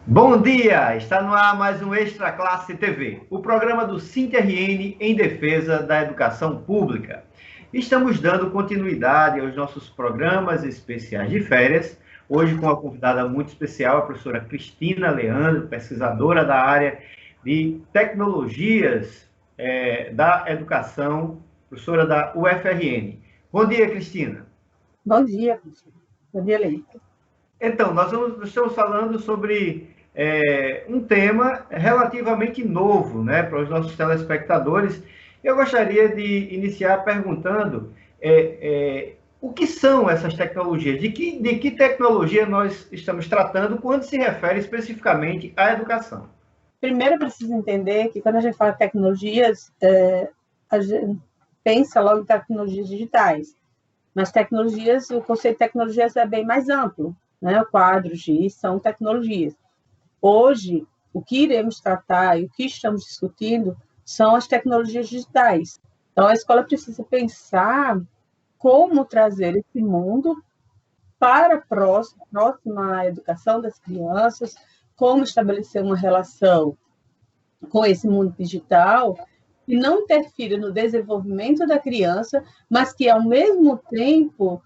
Bom dia! Está no ar mais um Extra Classe TV, o programa do SINT-RN em defesa da educação pública. Estamos dando continuidade aos nossos programas especiais de férias, hoje com uma convidada muito especial, a professora Cristina Leandro, pesquisadora da área de tecnologias da educação, professora da UFRN. Bom dia, Cristina. Bom dia, professor. Bom dia, Leite. Então, nós estamos falando sobre um tema relativamente novo, né, para os nossos telespectadores. Eu gostaria de iniciar perguntando o que são essas tecnologias, de que tecnologia nós estamos tratando quando se refere especificamente à educação. Primeiro, eu preciso entender que quando a gente fala de tecnologias, a gente pensa logo em tecnologias digitais, mas tecnologias, o conceito de tecnologias é bem mais amplo, né? O quadro GIS são tecnologias. Hoje, o que iremos tratar e o que estamos discutindo são as tecnologias digitais. Então, a escola precisa pensar como trazer esse mundo para próxima à educação das crianças, como estabelecer uma relação com esse mundo digital que não interfira no desenvolvimento da criança, mas que, ao mesmo tempo,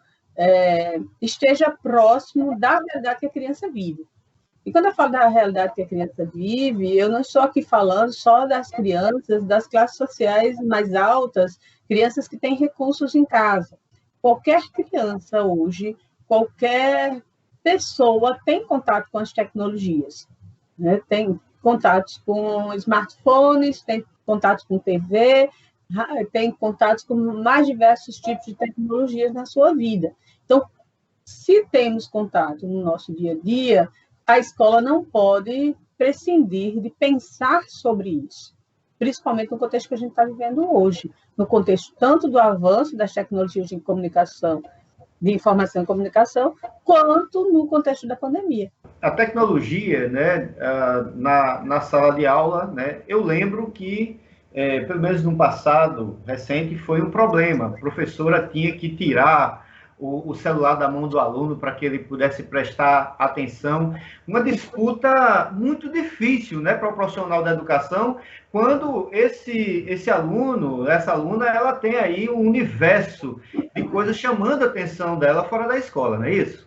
esteja próximo da realidade que a criança vive. E quando eu falo da realidade que a criança vive, eu não estou aqui falando só das crianças das classes sociais mais altas, crianças que têm recursos em casa. Qualquer criança hoje, qualquer pessoa tem contato com as tecnologias, né? Tem contatos com smartphones, tem contatos com TV, tem contatos com mais diversos tipos de tecnologias na sua vida. Então, se temos contato no nosso dia a dia, a escola não pode prescindir de pensar sobre isso, principalmente no contexto que a gente está vivendo hoje, no contexto tanto do avanço das tecnologias de comunicação, de informação e comunicação, quanto no contexto da pandemia. A tecnologia, né, na sala de aula, né, eu lembro que, pelo menos no passado recente, foi um problema. A professora tinha que tirar o celular da mão do aluno para que ele pudesse prestar atenção. Uma disputa muito difícil, né, para o profissional da educação, quando esse aluno, essa aluna, ela tem aí um universo de coisas chamando a atenção dela fora da escola, não é isso?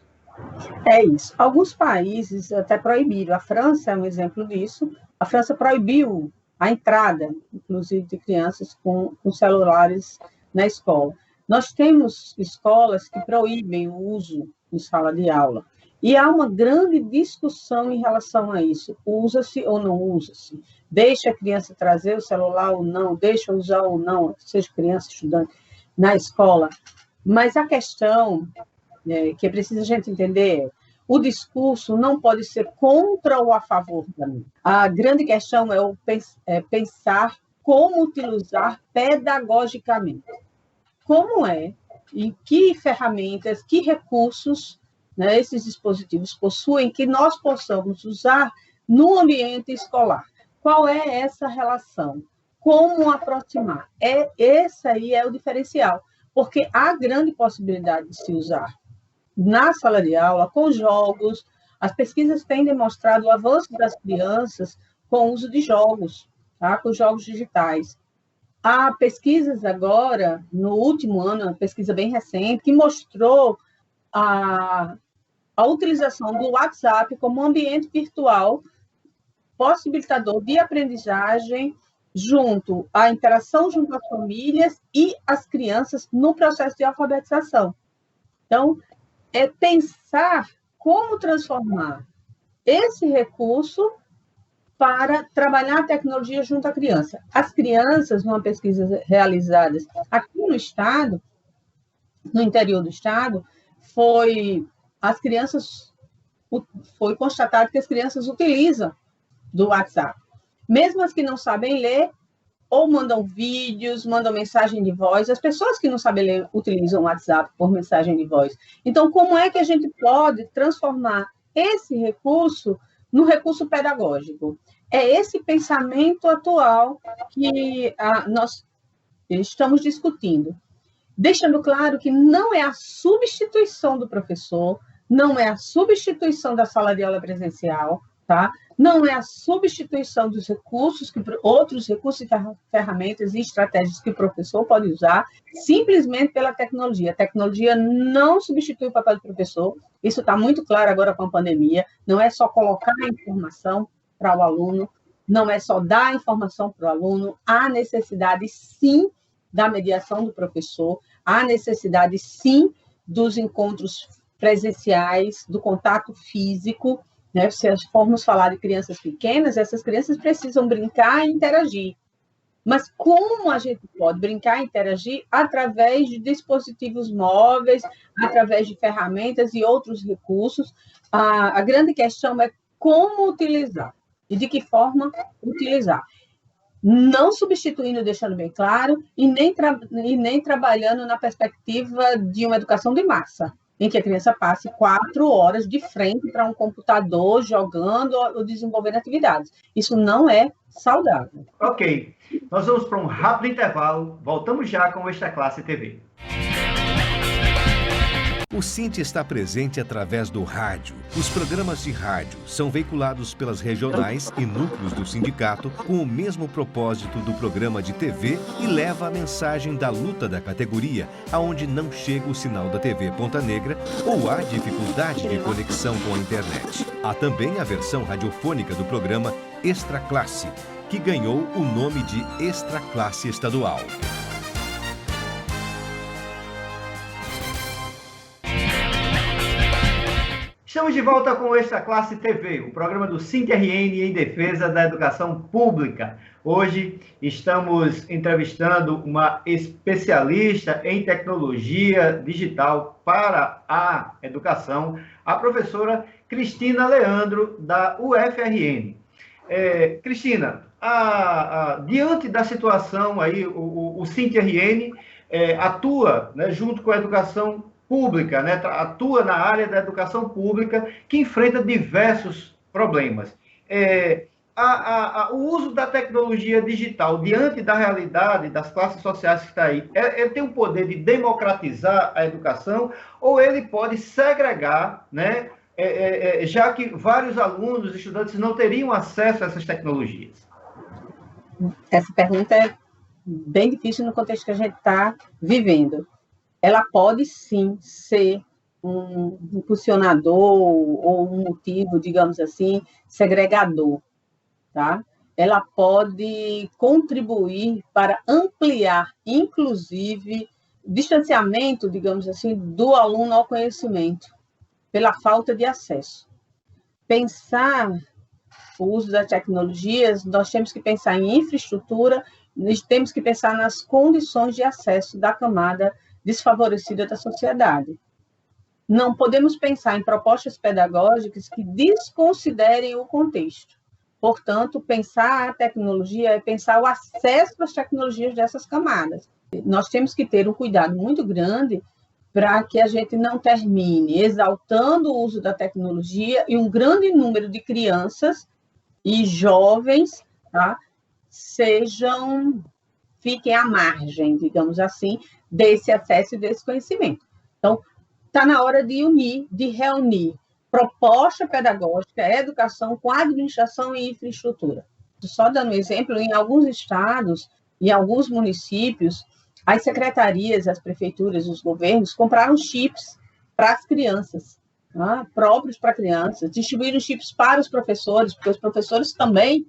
É isso. Alguns países até proibiram. A França é um exemplo disso. A França proibiu a entrada, inclusive, de crianças com celulares na escola. Nós temos escolas que proíbem o uso em sala de aula. E há uma grande discussão em relação a isso. Usa-se ou não usa-se? Deixa a criança trazer o celular ou não? Deixa usar ou não, seja criança, estudante, na escola? Mas a questão que é preciso a gente entender o discurso não pode ser contra ou a favor da mídia. A grande questão é pensar como utilizar pedagogicamente. Como e que ferramentas, que recursos, né, esses dispositivos possuem que nós possamos usar no ambiente escolar. Qual é essa relação? Como aproximar? Esse aí é o diferencial, porque há grande possibilidade de se usar na sala de aula, com jogos. As pesquisas têm demonstrado o avanço das crianças com o uso de jogos, tá? Com jogos digitais. Há pesquisas agora, no último ano, uma pesquisa bem recente, que mostrou a utilização do WhatsApp como um ambiente virtual possibilitador de aprendizagem junto à interação junto às famílias e às crianças no processo de alfabetização. Então, é pensar como transformar esse recurso para trabalhar a tecnologia junto à criança. As crianças, numa pesquisa realizada aqui no Estado, no interior do Estado, foi constatado que as crianças utilizam do WhatsApp. Mesmo as que não sabem ler, ou mandam vídeos, mandam mensagem de voz. As pessoas que não sabem ler utilizam o WhatsApp por mensagem de voz. Então, como é que a gente pode transformar esse recurso no recurso pedagógico? É esse pensamento atual que nós estamos discutindo, deixando claro que não é a substituição do professor, não é a substituição da sala de aula presencial, tá? Não é a substituição dos recursos, outros recursos e ferramentas e estratégias que o professor pode usar, simplesmente pela tecnologia. A tecnologia não substitui o papel do professor, isso está muito claro agora com a pandemia, não é só colocar a informação para o aluno, não é só dar a informação para o aluno, há necessidade, sim, da mediação do professor, há necessidade, sim, dos encontros presenciais, do contato físico, né? Se formos falar de crianças pequenas, essas crianças precisam brincar e interagir. Mas como a gente pode brincar e interagir? Através de dispositivos móveis, através de ferramentas e outros recursos. A grande questão é como utilizar e de que forma utilizar. Não substituindo, deixando bem claro, e nem trabalhando na perspectiva de uma educação de massa, em que a criança passe 4 horas de frente para um computador, jogando ou desenvolvendo atividades. Isso não é saudável. Ok. Nós vamos para um rápido intervalo. Voltamos já com o Extra Classe TV. O Cinti está presente através do rádio. Os programas de rádio são veiculados pelas regionais e núcleos do sindicato com o mesmo propósito do programa de TV e leva a mensagem da luta da categoria aonde não chega o sinal da TV Ponta Negra ou há dificuldade de conexão com a internet. Há também a versão radiofônica do programa Extra Classe, que ganhou o nome de Extra Classe Estadual. Estamos de volta com o Extra Classe TV, o programa do Cinti-RN em defesa da educação pública. Hoje estamos entrevistando uma especialista em tecnologia digital para a educação, a professora Cristina Leandro, da UFRN. Cristina, diante da situação aí, o Cinti-RN atua, né, junto com a educação pública, né, atua na área da educação pública, que enfrenta diversos problemas. O uso da tecnologia digital diante da realidade das classes sociais que está aí, ele tem o poder de democratizar a educação ou ele pode segregar, né, já que vários alunos, estudantes não teriam acesso a essas tecnologias? Essa pergunta é bem difícil no contexto que a gente está vivendo. Ela pode, sim, ser um impulsionador ou um motivo, digamos assim, segregador, tá? Ela pode contribuir para ampliar, inclusive, o distanciamento, digamos assim, do aluno ao conhecimento, pela falta de acesso. Pensar o uso das tecnologias, nós temos que pensar em infraestrutura, nós temos que pensar nas condições de acesso da camada desfavorecida da sociedade. Não podemos pensar em propostas pedagógicas que desconsiderem o contexto. Portanto, pensar a tecnologia é pensar o acesso às tecnologias dessas camadas. Nós temos que ter um cuidado muito grande para que a gente não termine exaltando o uso da tecnologia e um grande número de crianças e jovens, tá, fiquem à margem, digamos assim, desse acesso e desse conhecimento. Então, está na hora de unir, de reunir proposta pedagógica, educação com administração e infraestrutura. Só dando um exemplo, em alguns estados, em alguns municípios, as secretarias, as prefeituras, os governos compraram chips para as crianças, tá? Próprios para crianças, distribuíram chips para os professores, porque os professores também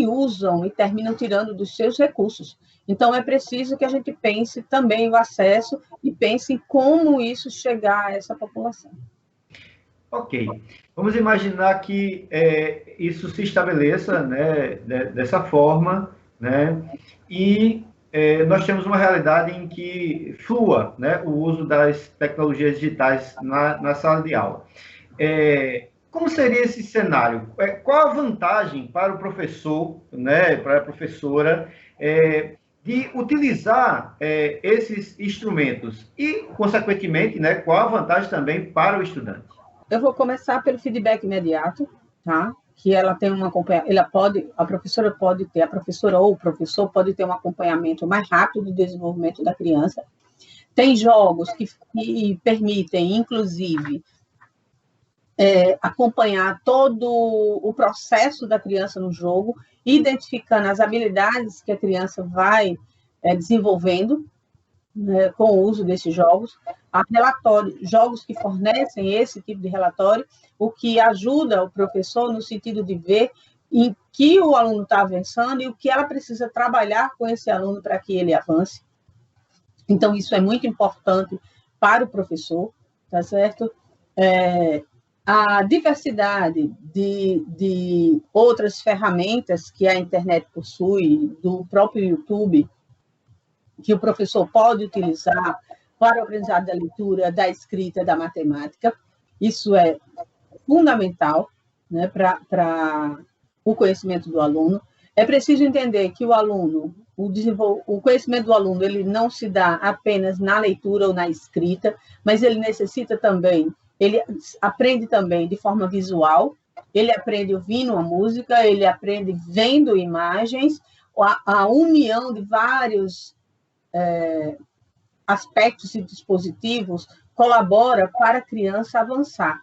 usam e terminam tirando dos seus recursos. Então, é preciso que a gente pense também o acesso e pense em como isso chegar a essa população. Ok. Vamos imaginar que isso se estabeleça, né, dessa forma, né, e nós temos uma realidade em que flua, né, o uso das tecnologias digitais na sala de aula. Como seria esse cenário? Qual a vantagem para o professor, né, para a professora, de utilizar esses instrumentos e, consequentemente, né, qual a vantagem também para o estudante? Eu vou começar pelo feedback imediato, tá? Que ela tem a professora ou o professor pode ter um acompanhamento mais rápido do desenvolvimento da criança. Tem jogos que permitem, inclusive, acompanhar todo o processo da criança no jogo, identificando as habilidades que a criança vai desenvolvendo, né, com o uso desses jogos, jogos que fornecem esse tipo de relatório, o que ajuda o professor no sentido de ver em que o aluno está avançando e o que ela precisa trabalhar com esse aluno para que ele avance. Então, isso é muito importante para o professor, tá certo? A diversidade de outras ferramentas que a internet possui, do próprio YouTube, que o professor pode utilizar para o aprendizado da leitura, da escrita, da matemática, isso é fundamental, né, para o conhecimento do aluno. É preciso entender que o aluno, o conhecimento do aluno, ele não se dá apenas na leitura ou na escrita, mas ele necessita também, ele aprende também de forma visual, ele aprende ouvindo uma música, ele aprende vendo imagens, a união de vários aspectos e dispositivos colabora para a criança avançar.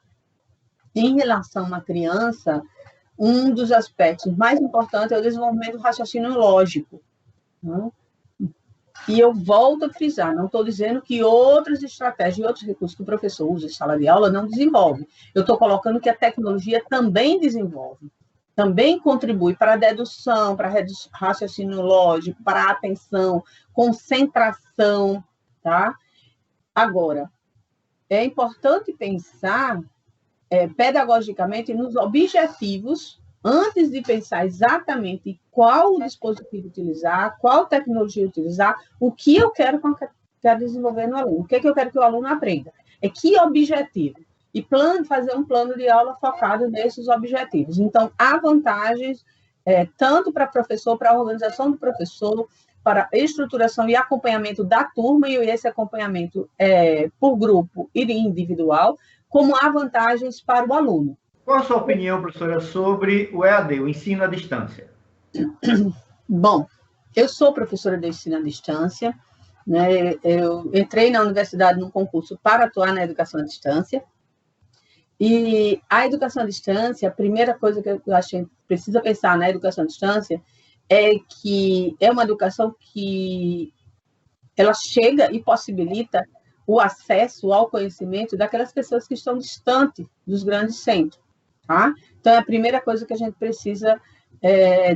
Em relação a uma criança, um dos aspectos mais importantes é o desenvolvimento do raciocínio lógico, né? E eu volto a frisar, não estou dizendo que outras estratégias e outros recursos que o professor usa em sala de aula não desenvolve. Eu estou colocando que a tecnologia também desenvolve, também contribui para a dedução, para raciocínio lógico, para a atenção, concentração, tá? Agora, é importante pensar pedagogicamente nos objetivos, antes de pensar exatamente qual o dispositivo utilizar, qual tecnologia utilizar, o que eu quero desenvolver no aluno, o que eu quero que o aluno aprenda. É que objetivo? E fazer um plano de aula focado nesses objetivos. Então, há vantagens, tanto para o professor, para a organização do professor, para a estruturação e acompanhamento da turma, e esse acompanhamento por grupo e individual, como há vantagens para o aluno. Qual a sua opinião, professora, sobre o EAD, o ensino à distância? Bom, eu sou professora de ensino à distância, né? Eu entrei na universidade num concurso para atuar na educação à distância, e a educação à distância, a primeira coisa que eu acho que a gente precisa pensar na educação à distância é que é uma educação que ela chega e possibilita o acesso ao conhecimento daquelas pessoas que estão distantes dos grandes centros, tá? Então, é a primeira coisa que a gente precisa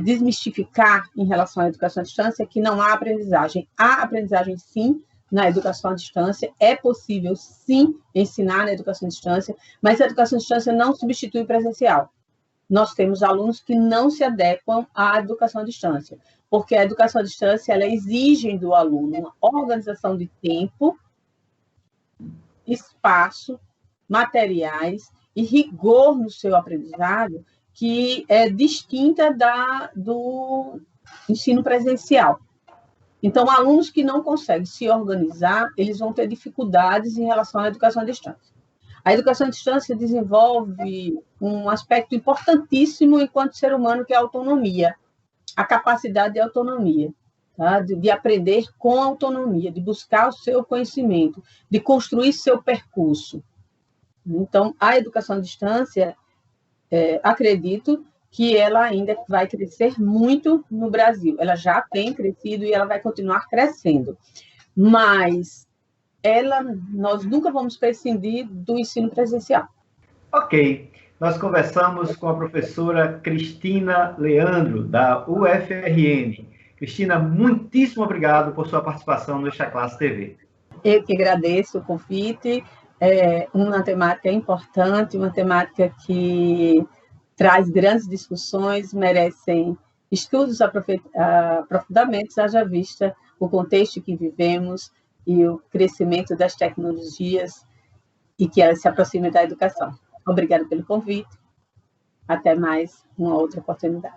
desmistificar em relação à educação à distância, é que não há aprendizagem. Há aprendizagem, sim, na educação à distância, é possível, sim, ensinar na educação à distância, mas a educação à distância não substitui o presencial. Nós temos alunos que não se adequam à educação à distância, porque a educação à distância, ela exige do aluno uma organização de tempo, espaço, materiais e rigor no seu aprendizado, que é distinta do ensino presencial. Então, alunos que não conseguem se organizar, eles vão ter dificuldades em relação à educação à distância. A educação à distância desenvolve um aspecto importantíssimo enquanto ser humano, que é a autonomia, a capacidade de autonomia, tá? De aprender com autonomia, de buscar o seu conhecimento, de construir seu percurso. Então, a educação à distância, acredito que ela ainda vai crescer muito no Brasil. Ela já tem crescido e ela vai continuar crescendo. Mas nós nunca vamos prescindir do ensino presencial. Ok. Nós conversamos com a professora Cristina Leandro, da UFRN. Cristina, muitíssimo obrigado por sua participação no Extra Classe TV. Eu que agradeço o convite. É uma temática importante, uma temática que traz grandes discussões, merecem estudos aprofundamentos, haja vista o contexto que vivemos e o crescimento das tecnologias e que elas se aproximem da educação. Obrigada pelo convite. Até mais uma outra oportunidade.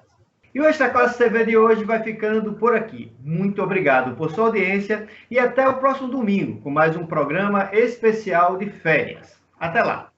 E o Extra Classe TV de hoje vai ficando por aqui. Muito obrigado por sua audiência e até o próximo domingo com mais um programa especial de férias. Até lá!